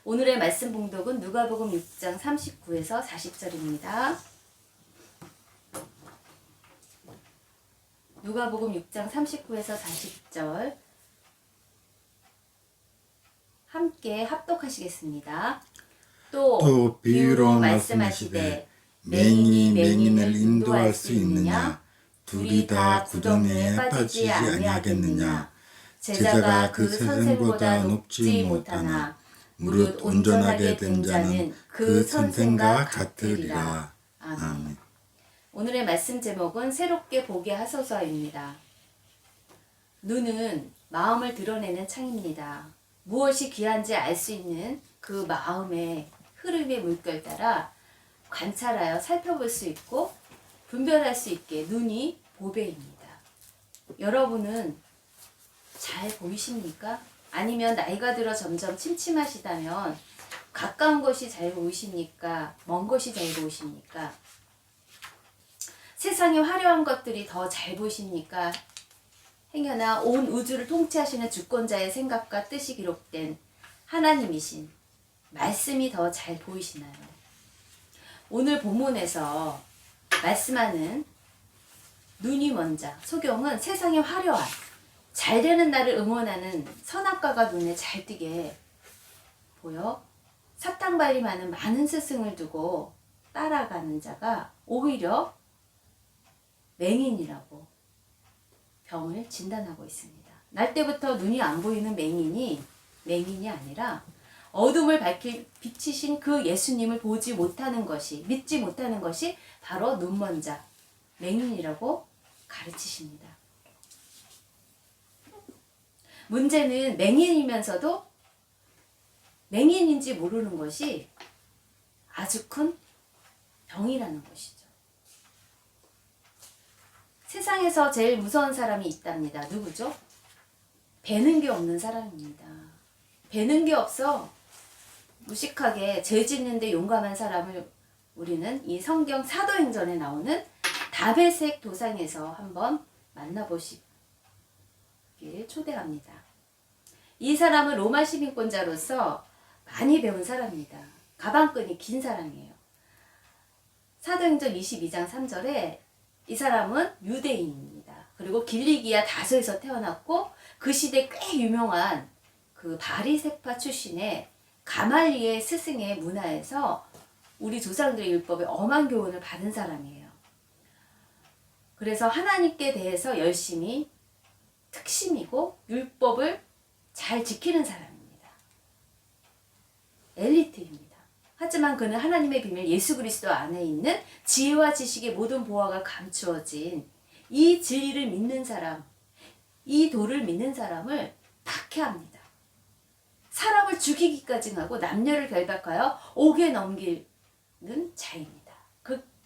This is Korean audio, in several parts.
오늘의 말씀 봉독은 누가복음 6장 39에서 40절입니다. 누가복음 6장 39에서 40절 함께 합독하시겠습니다. 또 비유로 말씀하시되 맹인이 맹인을 인도할 수 있느냐? 둘이 다 구덩이에 빠지지 아니하겠느냐? 제자가 그 선생보다 높지 못하나 무릇 온전하게 된 자는 그 선생과 같으리라. 아멘. 오늘의 말씀 제목은 새롭게 보게 하소서입니다. 눈은 마음을 드러내는 창입니다. 무엇이 귀한지 알 수 있는 그 마음의 흐름의 물결 따라 관찰하여 살펴볼 수 있고 분별할 수 있게 눈이 보배입니다. 여러분은 잘 보이십니까? 아니면 나이가 들어 점점 침침하시다면 가까운 것이 잘 보이십니까? 먼 것이 잘 보이십니까? 세상의 화려한 것들이 더 잘 보이십니까? 행여나 온 우주를 통치하시는 주권자의 생각과 뜻이 기록된 하나님이신 말씀이 더 잘 보이시나요? 오늘 본문에서 말씀하는 눈이 먼 자, 소경은 세상의 화려한 잘 되는 날을 응원하는 선악과가 눈에 잘 띄게 보여 사탕발림하는 많은 스승을 두고 따라가는 자가 오히려 맹인이라고 병을 진단하고 있습니다. 날 때부터 눈이 안 보이는 맹인이 아니라 어둠을 밝힐 빛이신 그 예수님을 보지 못하는 것이, 믿지 못하는 것이 바로 눈먼 자, 맹인이라고 가르치십니다. 문제는 맹인이면서도 맹인인지 모르는 것이 아주 큰 병이라는 것이죠. 세상에서 제일 무서운 사람이 있답니다. 누구죠? 배는 게 없는 사람입니다. 배는 게 없어 무식하게 죄 짓는데 용감한 사람을 우리는 이 성경 사도행전에 나오는 다베섹 도상에서 한번 만나보시길 초대합니다. 이 사람은 로마 시민권자로서 많이 배운 사람입니다. 가방끈이 긴 사람이에요. 사도행전 22장 3절에 이 사람은 유대인입니다. 그리고 길리기아 다소에서 태어났고 그 시대 꽤 유명한 그 바리새파 출신의 가말리엘 스승의 문화에서 우리 조상들의 율법에 엄한 교훈을 받은 사람이에요. 그래서 하나님께 대해서 열심히 특심이고 율법을 잘 지키는 사람입니다. 엘리트입니다. 하지만 그는 하나님의 비밀 예수 그리스도 안에 있는 지혜와 지식의 모든 보화가 감추어진 이 진리를 믿는 사람, 이 도를 믿는 사람을 박해합니다. 사람을 죽이기까지 하고 남녀를 결박하여 옥에 넘기는 자입니다.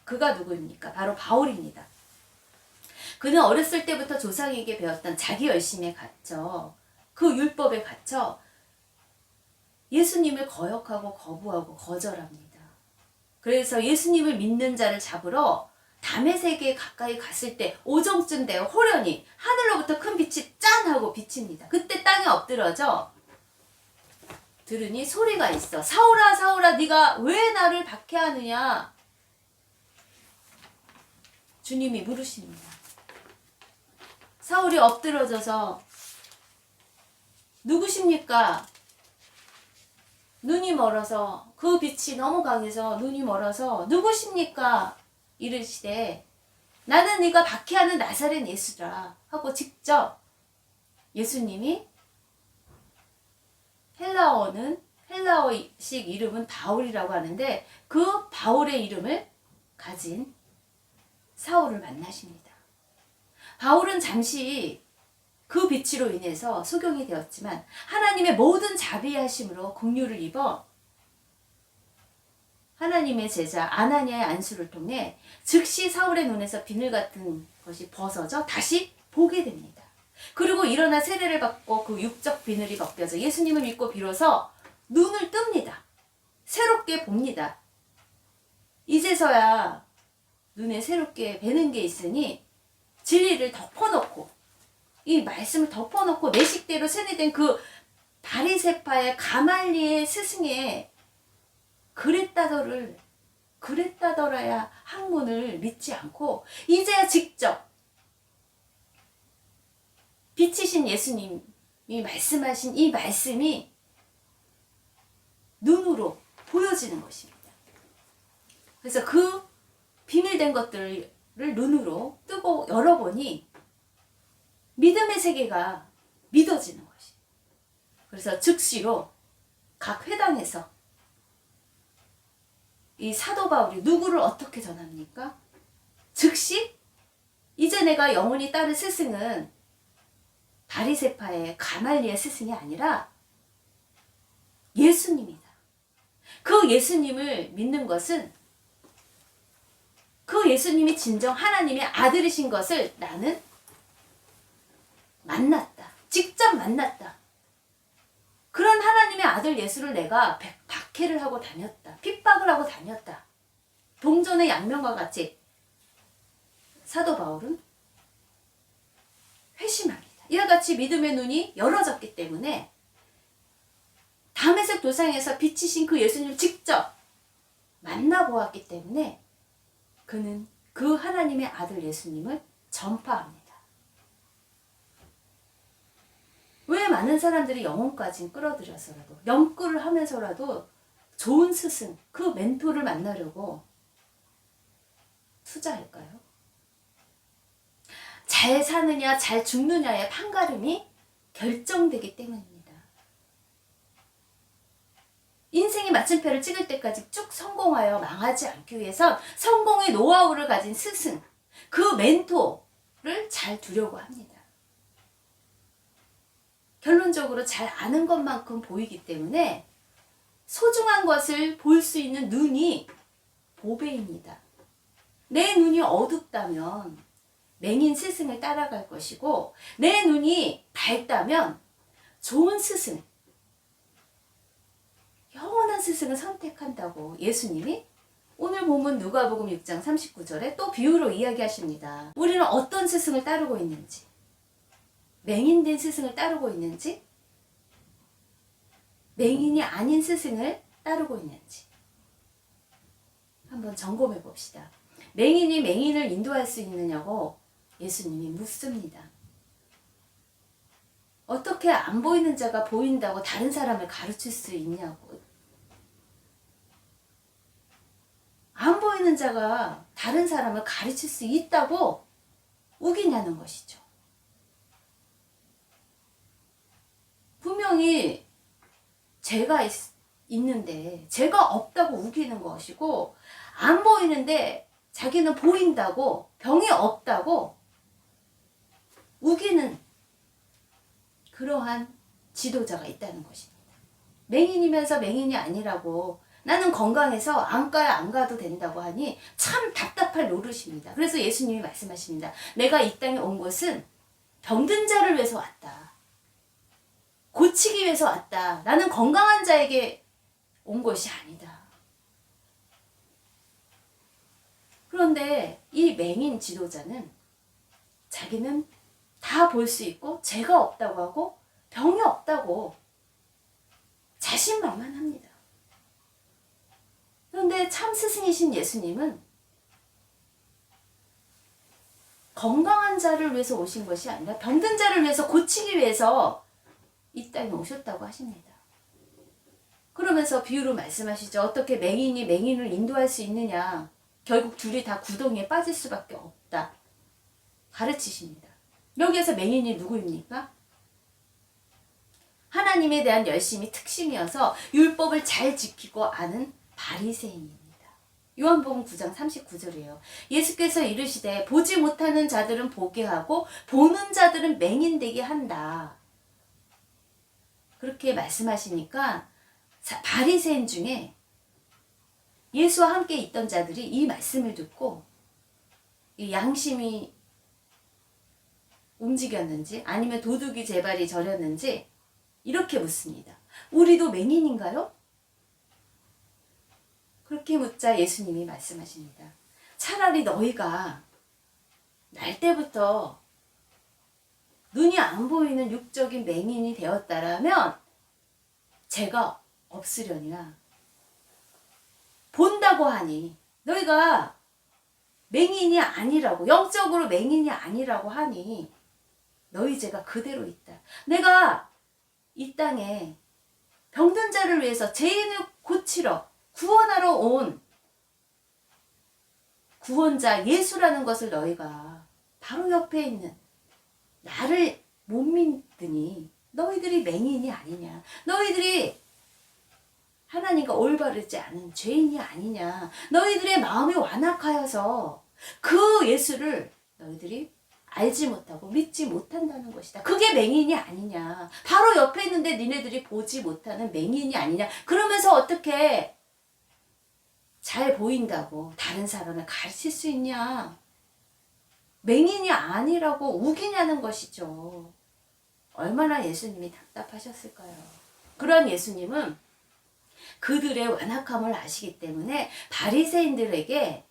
그가 누구입니까? 바로 바울입니다. 그는 어렸을 때부터 조상에게 배웠던 자기 열심에 갇혀 그 율법에 갇혀 예수님을 거역하고 거부하고 거절합니다. 그래서 예수님을 믿는 자를 잡으러 다메섹에 가까이 갔을 때 오정쯤 되어 호련히 하늘로부터 큰 빛이 짠 하고 비칩니다. 그때 땅에 엎드러져 들으니 소리가 있어. 사울아 사울아 네가 왜 나를 박해하느냐. 주님이 물으십니다. 사울이 엎드러져서 누구십니까? 눈이 멀어서 그 빛이 너무 강해서 눈이 멀어서 누구십니까? 이르시되 나는 네가 박해하는 나사렛 예수라 하고 직접 예수님이 헬라어식 이름은 바울이라고 하는데 그 바울의 이름을 가진 사울을 만나십니다. 바울은 잠시 그 빛으로 인해서 소경이 되었지만 하나님의 모든 자비하심으로 긍휼을 입어 하나님의 제자 아나니아의 안수를 통해 즉시 사울의 눈에서 비늘 같은 것이 벗어져 다시 보게 됩니다. 그리고 일어나 세례를 받고 그 육적 비늘이 벗겨져 예수님을 믿고 비로소 눈을 뜹니다. 새롭게 봅니다. 이제서야 눈에 새롭게 뵈는 게 있으니 진리를 덮어놓고 이 말씀을 덮어놓고 내 식대로 세뇌된 그 바리새파의 가말리엘 스승의 그랬다더라야 학문을 믿지 않고 이제야 직접 빛이신 예수님이 말씀하신 이 말씀이 눈으로 보여지는 것입니다. 그래서 그 비밀된 것들을 눈으로 뜨고 열어보니 믿음의 세계가 믿어지는 것이. 그래서 즉시로 각 회당에서 이 사도 바울이 누구를 어떻게 전합니까? 즉시 이제 내가 영원히 따를 스승은 바리새파의 가말리엘 스승이 아니라 예수님이다. 그 예수님을 믿는 것은 그 예수님이 진정 하나님의 아들이신 것을 나는 만났다. 직접 만났다. 그런 하나님의 아들 예수를 내가 박해를 하고 다녔다. 핍박을 하고 다녔다. 동전의 양면과 같이 사도 바울은 회심합니다. 이와 같이 믿음의 눈이 열어졌기 때문에 다메섹 도상에서 빛이신 그 예수님을 직접 만나보았기 때문에 그는 그 하나님의 아들 예수님을 전파합니다. 왜 많은 사람들이 영혼까지 끌어들여서라도 영끌을 하면서라도 좋은 스승, 그 멘토를 만나려고 투자할까요? 잘 사느냐 잘 죽느냐의 판가름이 결정되기 때문입니다. 인생의 마침표를 찍을 때까지 쭉 성공하여 망하지 않기 위해선 성공의 노하우를 가진 스승, 그 멘토를 잘 두려고 합니다. 결론적으로 잘 아는 것만큼 보이기 때문에 소중한 것을 볼 수 있는 눈이 보배입니다. 내 눈이 어둡다면 맹인 스승을 따라갈 것이고 내 눈이 밝다면 좋은 스승, 영원한 스승을 선택한다고 예수님이 오늘 본문 누가복음 6장 39절에 또 비유로 이야기하십니다. 우리는 어떤 스승을 따르고 있는지, 맹인된 스승을 따르고 있는지, 맹인이 아닌 스승을 따르고 있는지 한번 점검해 봅시다. 맹인이 맹인을 인도할 수 있느냐고 예수님이 묻습니다. 어떻게 안 보이는 자가 보인다고 다른 사람을 가르칠 수 있냐고. 안 보이는 자가 다른 사람을 가르칠 수 있다고 우기냐는 것이죠. 분명히 죄가 있는데 죄가 없다고 우기는 것이고 안 보이는데 자기는 보인다고 병이 없다고 우기는 그러한 지도자가 있다는 것입니다. 맹인이면서 맹인이 아니라고 나는 건강해서 안과에 안 가도 된다고 하니 참 답답할 노릇입니다. 그래서 예수님이 말씀하십니다. 내가 이 땅에 온 것은 병든 자를 위해서 왔다. 고치기 위해서 왔다. 나는 건강한 자에게 온 것이 아니다. 그런데 이 맹인 지도자는 자기는 다 볼 수 있고 죄가 없다고 하고 병이 없다고 자신만만합니다. 그런데 참 스승이신 예수님은 건강한 자를 위해서 오신 것이 아니라 병든 자를 위해서 고치기 위해서 이 땅에 오셨다고 하십니다. 그러면서 비유로 말씀하시죠. 어떻게 맹인이 맹인을 인도할 수 있느냐. 결국 둘이 다 구덩이에 빠질 수밖에 없다. 가르치십니다. 여기에서 맹인이 누구입니까? 하나님에 대한 열심이 특심이어서 율법을 잘 지키고 아는 바리새인입니다. 요한복음 9장 39절이에요. 예수께서 이르시되 보지 못하는 자들은 보게 하고 보는 자들은 맹인되게 한다. 그렇게 말씀하시니까 바리새인 중에 예수와 함께 있던 자들이 이 말씀을 듣고 이 양심이 움직였는지 아니면 도둑이 제 발이 저렸는지 이렇게 묻습니다. 우리도 맹인인가요? 그렇게 묻자 예수님이 말씀하십니다. 차라리 너희가 날 때부터 눈이 안 보이는 육적인 맹인이 되었다라면 죄가 없으려니와 본다고 하니 너희가 맹인이 아니라고, 영적으로 맹인이 아니라고 하니 너희 죄가 그대로 있다. 내가 이 땅에 병든 자를 위해서 죄인을 고치러 구원하러 온 구원자 예수라는 것을 너희가 바로 옆에 있는 나를 못 믿으니 너희들이 맹인이 아니냐, 너희들이 하나님과 올바르지 않은 죄인이 아니냐, 너희들의 마음이 완악하여서 그 예수를 너희들이 알지 못하고 믿지 못한다는 것이다. 그게 맹인이 아니냐, 바로 옆에 있는데 니네들이 보지 못하는 맹인이 아니냐. 그러면서 어떻게 잘 보인다고 다른 사람을 가르칠 수 있냐, 맹인이 아니라고 우기냐는 것이죠. 얼마나 예수님이 답답하셨을까요? 그런 예수님은 그들의 완악함을 아시기 때문에 바리새인들에게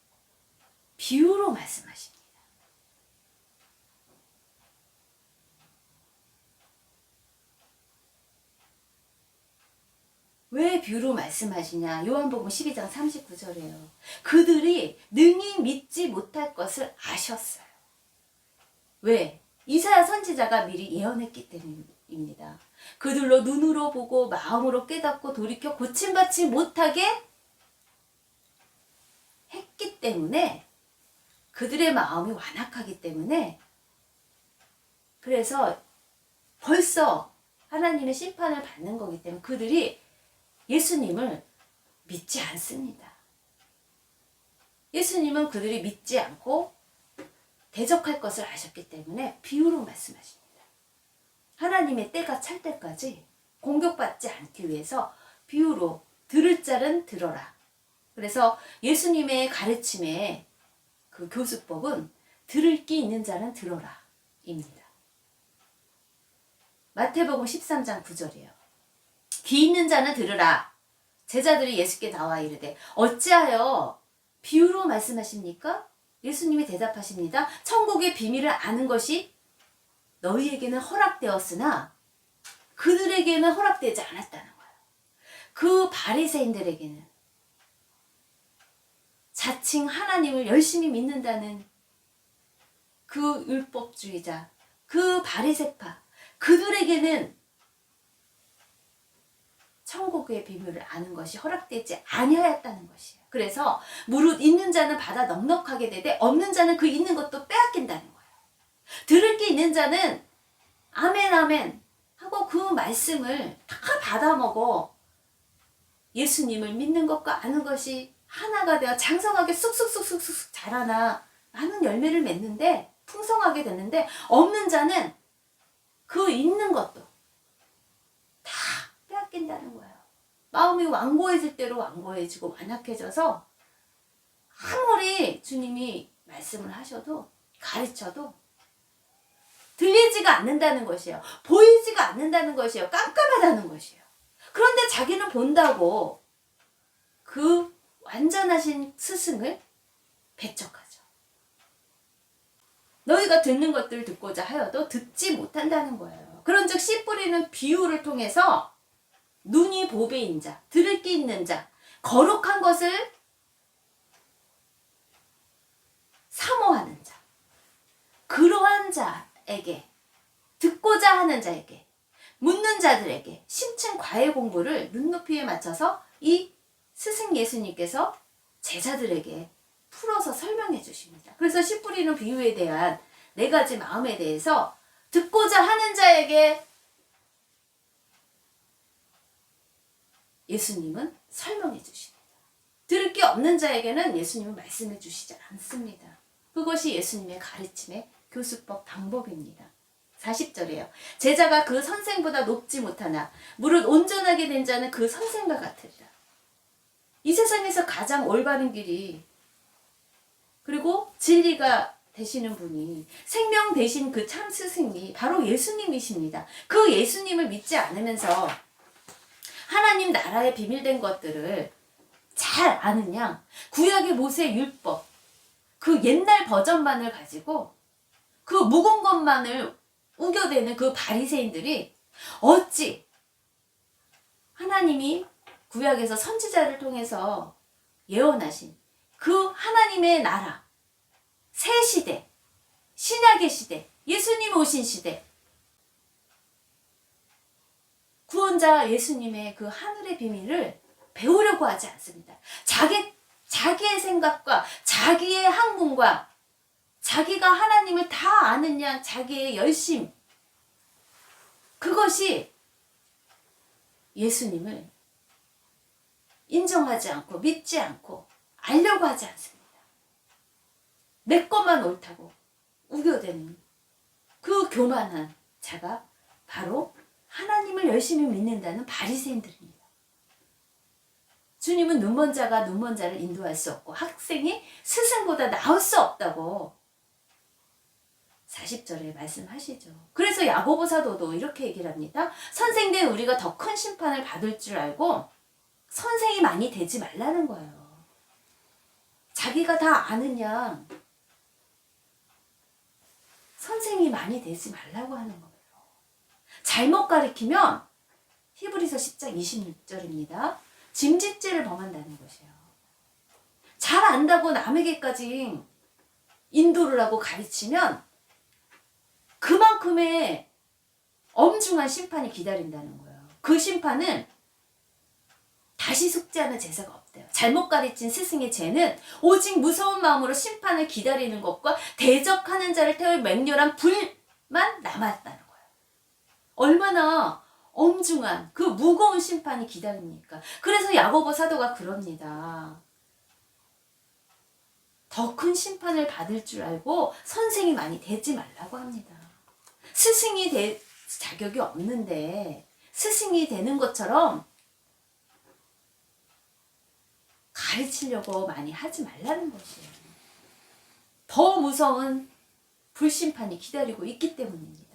비유로 말씀하십니다. 왜 비유로 말씀하시냐? 요한복음 12장 39절이에요. 그들이 능히 믿지 못할 것을 아셨어요. 왜? 이사야 선지자가 미리 예언했기 때문입니다. 그들로 눈으로 보고 마음으로 깨닫고 돌이켜 고침받지 못하게 했기 때문에, 그들의 마음이 완악하기 때문에, 그래서 벌써 하나님의 심판을 받는 거기 때문에 그들이 예수님을 믿지 않습니다. 예수님은 그들이 믿지 않고 대적할 것을 아셨기 때문에 비유로 말씀하십니다. 하나님의 때가 찰 때까지 공격받지 않기 위해서 비유로 들을 자는 들어라. 그래서 예수님의 가르침의 그 교수법은 들을 귀 있는 자는 들어라 입니다. 마태복음 13장 9절이에요. 귀 있는 자는 들으라. 제자들이 예수께 나와 이르되 어찌하여 비유로 말씀하십니까? 예수님이 대답하십니다. 천국의 비밀을 아는 것이 너희에게는 허락되었으나 그들에게는 허락되지 않았다는 거예요. 그 바리새인들에게는 자칭 하나님을 열심히 믿는다는 그 율법주의자, 그 바리새파, 그들에게는 천국의 비밀을 아는 것이 허락되지 아니하였다는 것이에요. 그래서 무릇 있는 자는 받아 넉넉하게 되되 없는 자는 그 있는 것도 빼앗긴다는 거예요. 들을 게 있는 자는 아멘 아멘 하고 그 말씀을 다 받아 먹어 예수님을 믿는 것과 아는 것이 하나가 되어 장성하게 쑥쑥쑥쑥쑥 자라나 많은 열매를 맺는데 풍성하게 됐는데, 없는 자는 그 있는 것도 다 빼앗긴다는 거예요. 마음이 완고해질 대로 완고해지고 완악해져서 아무리 주님이 말씀을 하셔도 가르쳐도 들리지가 않는다는 것이에요. 보이지가 않는다는 것이에요. 깜깜하다는 것이에요. 그런데 자기는 본다고 그 완전하신 스승을 배척하죠. 너희가 듣는 것들을 듣고자 하여도 듣지 못한다는 거예요. 그런즉 씨 뿌리는 비유를 통해서 눈이 보배인 자, 들을 게 있는 자, 거룩한 것을 사모하는 자, 그러한 자에게, 듣고자 하는 자에게, 묻는 자들에게 심층 과외 공부를 눈높이에 맞춰서 이 스승 예수님께서 제자들에게 풀어서 설명해 주십니다. 그래서 씨 뿌리는 비유에 대한 4가지 마음에 대해서 듣고자 하는 자에게 예수님은 설명해 주십니다. 들을 게 없는 자에게는 예수님은 말씀해 주시지 않습니다. 그것이 예수님의 가르침의 교수법 방법입니다. 40절이에요. 제자가 그 선생보다 높지 못하나 무릇 온전하게 된 자는 그 선생과 같으리라. 이 세상에서 가장 올바른 길이, 그리고 진리가 되시는 분이, 생명 되신 그 참 스승이 바로 예수님이십니다. 그 예수님을 믿지 않으면서 하나님 나라의 비밀된 것들을 잘 아는 양, 구약의 모세 율법, 그 옛날 버전만을 가지고 그 묵은 것만을 우겨대는 그 바리새인들이 어찌 하나님이 구약에서 선지자를 통해서 예언하신 그 하나님의 나라, 새 시대, 신약의 시대, 예수님 오신 시대, 구원자 예수님의 그 하늘의 비밀을 배우려고 하지 않습니다. 자기의 생각과 자기의 학문과 자기가 하나님을 다 아느냐 자기의 열심, 그것이 예수님을 인정하지 않고 믿지 않고 알려고 하지 않습니다. 내 것만 옳다고 우겨대는 그 교만한 자가 바로 하나님을 열심히 믿는다는 바리새인들입니다. 주님은 눈먼 자가 눈먼 자를 인도할 수 없고 학생이 스승보다 나을 수 없다고 40절에 말씀하시죠. 그래서 야고보 사도도 이렇게 얘기를 합니다. 선생된 우리가 더 큰 심판을 받을 줄 알고 선생이 많이 되지 말라는 거예요. 자기가 다 아느냐 선생이 많이 되지 말라고 하는 거예요. 잘못 가르치면 히브리서 10장 26절입니다. 짐짓죄를 범한다는 것이에요. 잘 안다고 남에게까지 인도를 하고 가르치면 그만큼의 엄중한 심판이 기다린다는 거예요. 그 심판은 다시 속죄하는 제사가 없대요. 잘못 가르친 스승의 죄는 오직 무서운 마음으로 심판을 기다리는 것과 대적하는 자를 태울 맹렬한 불만 남았다는 거예요. 얼마나 엄중한 그 무거운 심판이 기다립니까? 그래서 야고보 사도가 그럽니다. 더 큰 심판을 받을 줄 알고 선생이 많이 되지 말라고 합니다. 스승이 될 자격이 없는데 스승이 되는 것처럼 가르치려고 많이 하지 말라는 것이에요. 더 무서운 불심판이 기다리고 있기 때문입니다.